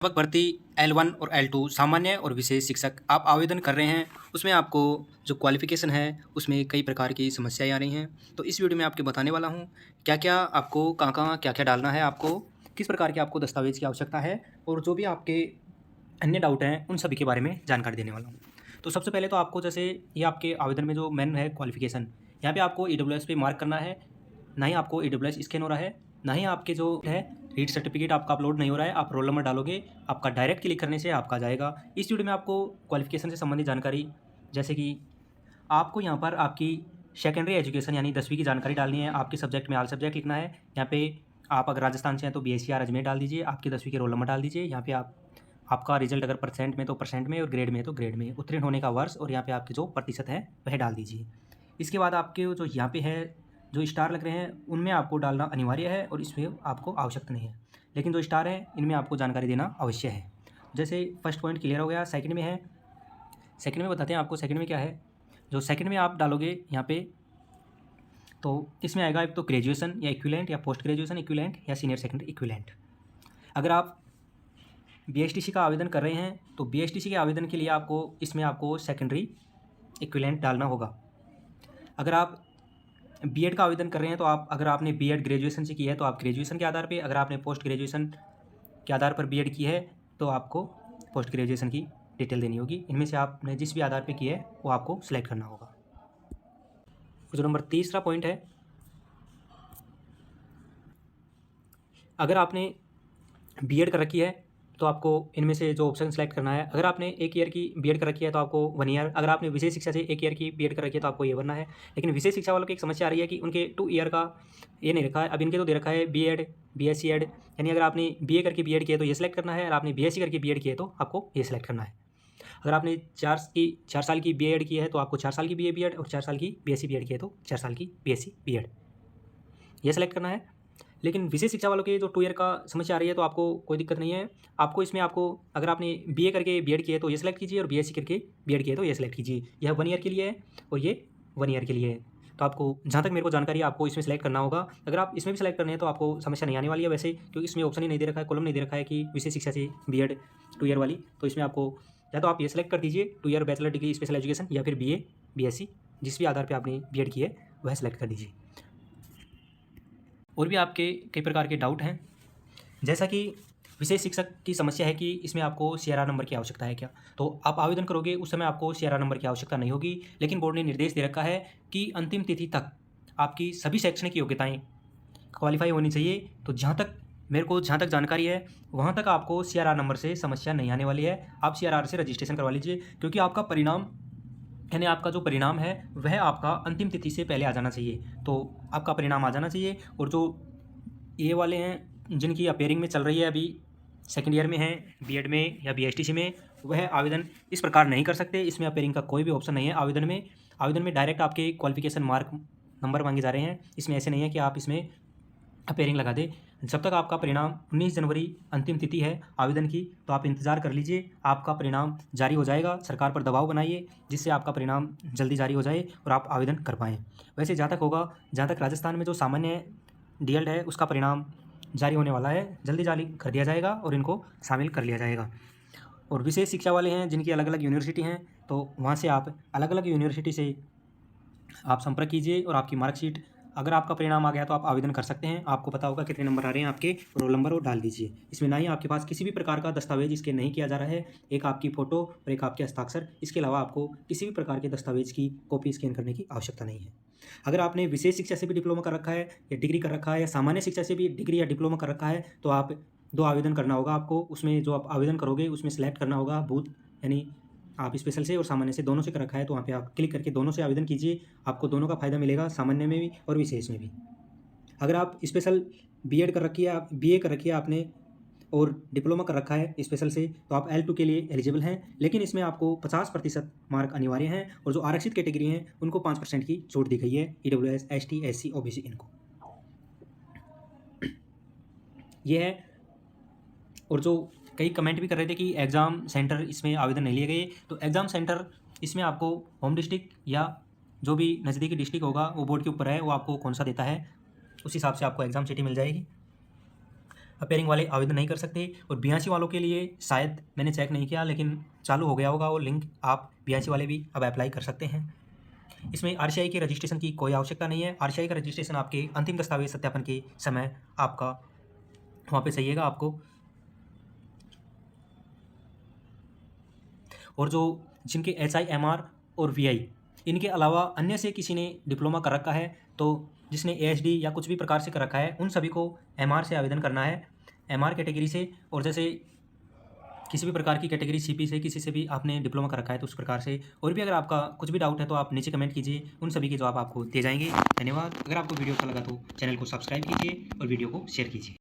अध्यापक भर्ती L1 और L2 सामान्य और विशेष शिक्षक आप आवेदन कर रहे हैं, उसमें आपको जो क्वालिफ़िकेशन है, उसमें कई प्रकार की समस्याएँ आ रही हैं। तो इस वीडियो में आपको बताने वाला हूँ, क्या-क्या आपको कहाँ-कहाँ, क्या-क्या डालना है आपको, किस प्रकार के आपको दस्तावेज़ की आवश्यकता है और जो भी आपके अन्य डाउट हैं, उन सभी के बारे में जानकारी देने वाला हूँ। तो सबसे पहले तो आपको जैसे ये आपके आवेदन में जो मेन है क्वालिफ़िकेशन, यहाँ पे आपको ईडब्ल्यूएस पे मार्क करना है, ना ही आपको ईडब्ल्यूएस स्कैन हो रहा है, ना ही आपके जो है रीड सर्टिफिकेट आपका अपलोड नहीं हो रहा है। आप रोल नंबर डालोगे, आपका डायरेक्ट क्लिक करने से आपका आ जाएगा। इस वीडियो में आपको क्वालिफ़िकेशन से संबंधित जानकारी जैसे कि आपको यहाँ पर आपकी सेकेंडरी एजुकेशन यानी 10वीं की जानकारी डालनी है, आपके सब्जेक्ट में ऑल सब्जेक्ट लिखना है। यहाँ पे आप अगर राजस्थान से हैं तो बीएससी अजमेर डाल दीजिए, आपकी 10वीं के रोल नंबर डाल दीजिए। यहाँ पे आपका रिजल्ट अगर परसेंट में तो परसेंट में और ग्रेड में तो ग्रेड में, उत्तीर्ण होने का वर्ष और यहाँ पे आपके जो प्रतिशत है वह डाल दीजिए। इसके बाद आपके जो यहाँ पे है जो स्टार लग रहे हैं उनमें आपको डालना अनिवार्य है और इसमें आपको आवश्यकता नहीं है, लेकिन जो स्टार है इनमें आपको जानकारी देना अवश्य है। जैसे फर्स्ट पॉइंट क्लियर हो गया। सेकंड में है, सेकंड में बताते हैं आपको सेकंड में क्या है। जो सेकंड में आप डालोगे यहाँ पे तो इसमें आएगा एक तो ग्रेजुएशन या इक्विवेलेंट या पोस्ट ग्रेजुएशन इक्विवेलेंट या सीनियर सेकेंडरी इक्विवेलेंट। अगर आप बीएसटीसी का आवेदन कर रहे हैं तो बीएसटीसी के आवेदन के लिए आपको सेकेंडरी इक्विवेलेंट डालना होगा। अगर आप बीएड का आवेदन कर रहे हैं तो अगर आपने बीएड ग्रेजुएशन से की है तो आप ग्रेजुएशन के आधार पे, अगर आपने पोस्ट ग्रेजुएशन के आधार पर बीएड की है तो आपको पोस्ट ग्रेजुएशन की डिटेल देनी होगी। इनमें से आपने जिस भी आधार पे की है वो आपको सिलेक्ट करना होगा। जो नंबर तीसरा पॉइंट है, अगर आपने बीएड कर रखी है तो आपको इनमें से जो ऑप्शन सेलेक्ट करना है। अगर आपने 1 ईयर की बीएड कर रखी है तो आपको 1 ईयर, अगर आपने विशेष शिक्षा से 1 ईयर की बीएड कर रखी है तो आपको ये भरना है। लेकिन विशेष शिक्षा वालों की एक समस्या आ रही है कि उनके 2 ईयर का ये नहीं रखा है। अब इनके तो दे रखा है बीएड, बीएससी एड, यानी अगर आपने बीए करके बीएड किया तो ये सिलेक्ट करना है, और आपने बीएससी करके बीएड किया तो आपको ये सिलेक्ट करना है। अगर आपने 4 साल की बीएड की है तो आपको 4 साल की बीए बीएड, और 4 साल की बीएससी बीएड की है तो 4 साल की बीएससी बीएड, ये सिलेक्ट करना है। लेकिन विशेष शिक्षा वालों के जो 2 ईयर का समस्या आ रही है तो आपको कोई दिक्कत नहीं है। आपको अगर आपने बीए करके बीएड किया है तो ये सिलेक्ट कीजिए, और बीएससी करके बीएड किया है तो ये सिलेक्ट कीजिए। यह 1 ईयर के लिए है और ये 1 ईयर के लिए है। तो आपको जहाँ तक मेरे को जानकारी है आपको इसमें सेलेक्ट करना होगा। अगर आप इसमें भी सेलेक्ट करने हैं तो आपको समस्या नहीं आने वाली है वैसे, क्योंकि इसमें ऑप्शन ही नहीं दे रखा है, कॉलम नहीं दे रखा है कि विशेष शिक्षा से बीएड 2 ईयर वाली। तो इसमें आपको या तो आप ये सेलेक्ट कर दीजिए 2 year bachelor degree special education, या फिर बीए, बीएससी जिस भी आधार पर आपने बीएड की है वह सेलेक्ट कर दीजिए। और भी आपके कई प्रकार के डाउट हैं, जैसा कि विशेष शिक्षक की समस्या है कि इसमें आपको सीआरआर नंबर की आवश्यकता है क्या। तो आप आवेदन करोगे उस समय आपको सीआरआर नंबर की आवश्यकता नहीं होगी, लेकिन बोर्ड ने निर्देश दे रखा है कि अंतिम तिथि तक आपकी सभी शैक्षणिक योग्यताएं क्वालिफाई होनी चाहिए। तो जहाँ तक जानकारी है वहाँ तक आपको सीआरआर नंबर से समस्या नहीं आने वाली है। आप सीआरआर से रजिस्ट्रेशन करवा लीजिए, क्योंकि आपका परिणाम यानी आपका जो परिणाम है वह आपका अंतिम तिथि से पहले आ जाना चाहिए। तो आपका परिणाम आ जाना चाहिए। और जो ये वाले हैं जिनकी अपेयरिंग में चल रही है, अभी सेकेंड ईयर में हैं बीएड में या बीएसटीसी में, वह आवेदन इस प्रकार नहीं कर सकते। इसमें अपेयरिंग का कोई भी ऑप्शन नहीं है। आवेदन में डायरेक्ट आपके क्वालिफिकेशन मार्क नंबर मांगे जा रहे हैं। इसमें ऐसे नहीं है कि आप इसमें अपेयरिंग लगा दें। जब तक आपका परिणाम 19 जनवरी अंतिम तिथि है आवेदन की, तो आप इंतज़ार कर लीजिए, आपका परिणाम जारी हो जाएगा। सरकार पर दबाव बनाइए जिससे आपका परिणाम जल्दी जारी हो जाए और आप आवेदन कर पाएँ। वैसे जहाँ तक राजस्थान में जो सामान्य डीएलएड है उसका परिणाम जारी होने वाला है, जल्दी जारी कर दिया जाएगा और इनको शामिल कर लिया जाएगा। और विशेष शिक्षा वाले हैं जिनकी अलग अलग यूनिवर्सिटी हैं, तो वहाँ से आप अलग अलग यूनिवर्सिटी से आप संपर्क कीजिए और आपकी मार्कशीट, अगर आपका परिणाम आ गया तो आप आवेदन कर सकते हैं। आपको पता होगा कितने नंबर आ रहे हैं आपके, रोल नंबर वो डाल दीजिए। इसमें ना ही आपके पास किसी भी प्रकार का दस्तावेज इसके नहीं किया जा रहा है, एक आपकी फ़ोटो और एक आपके हस्ताक्षर, इसके अलावा आपको किसी भी प्रकार के दस्तावेज की कॉपी स्कैन करने की आवश्यकता नहीं है। अगर आपने विशेष शिक्षा से भी डिप्लोमा कर रखा है या डिग्री कर रखा है, या सामान्य शिक्षा से भी डिग्री या डिप्लोमा कर रखा है, तो आप 2 आवेदन करना होगा आपको। उसमें जो आप आवेदन करोगे उसमें सेलेक्ट करना होगा बूथ, यानी आप स्पेशल से और सामान्य से दोनों से कर रखा है तो वहाँ पे आप क्लिक करके दोनों से आवेदन कीजिए। आपको दोनों का फ़ायदा मिलेगा, सामान्य में भी और विशेष में भी। अगर आप स्पेशल बीएड कर रखी है, आप बीए कर रखी है आपने और डिप्लोमा कर रखा है स्पेशल से, तो आप L2 के लिए एलिजिबल हैं। लेकिन इसमें आपको 50% मार्क अनिवार्य हैं, और जो आरक्षित कैटेगरी हैं उनको 5% की छूट दी गई है, ईडब्ल्यूएस, एसटी, एससी, ओबीसी इनको। ये है। और जो कई कमेंट भी कर रहे थे कि एग्ज़ाम सेंटर इसमें आवेदन नहीं लिए गए, तो एग्ज़ाम सेंटर इसमें आपको होम डिस्ट्रिक्ट या जो भी नज़दीकी डिस्ट्रिक्ट होगा वो बोर्ड के ऊपर है, वो आपको कौन सा देता है उस हिसाब से आपको एग्ज़ाम सिटी मिल जाएगी। अपेयरिंग वाले आवेदन नहीं कर सकते। और बीएससी वालों के लिए शायद मैंने चेक नहीं किया, लेकिन चालू हो गया होगा वो लिंक, आप बीएससी वाले भी अब अप्लाई कर सकते हैं। इसमें आरसीआई के रजिस्ट्रेशन की कोई आवश्यकता नहीं है। आरसीआई का रजिस्ट्रेशन आपके अंतिम दस्तावेज सत्यापन के समय आपका वहाँ पे चाहिएगा आपको। और जो जिनके HIMR और VI इनके अलावा अन्य से किसी ने डिप्लोमा कर रखा है, तो जिसने AHD या कुछ भी प्रकार से कर रखा है, उन सभी को MR से आवेदन करना है, MR कैटेगरी से। और जैसे किसी भी प्रकार की कैटेगरी CP से किसी से भी आपने डिप्लोमा कर रखा है तो उस प्रकार से। और भी अगर आपका कुछ भी डाउट है तो आप नीचे कमेंट कीजिए, उन सभी के जवाब आपको दिए जाएंगे। धन्यवाद। अगर आपको वीडियो अच्छा लगा तो चैनल को सब्सक्राइब कीजिए और वीडियो को शेयर कीजिए।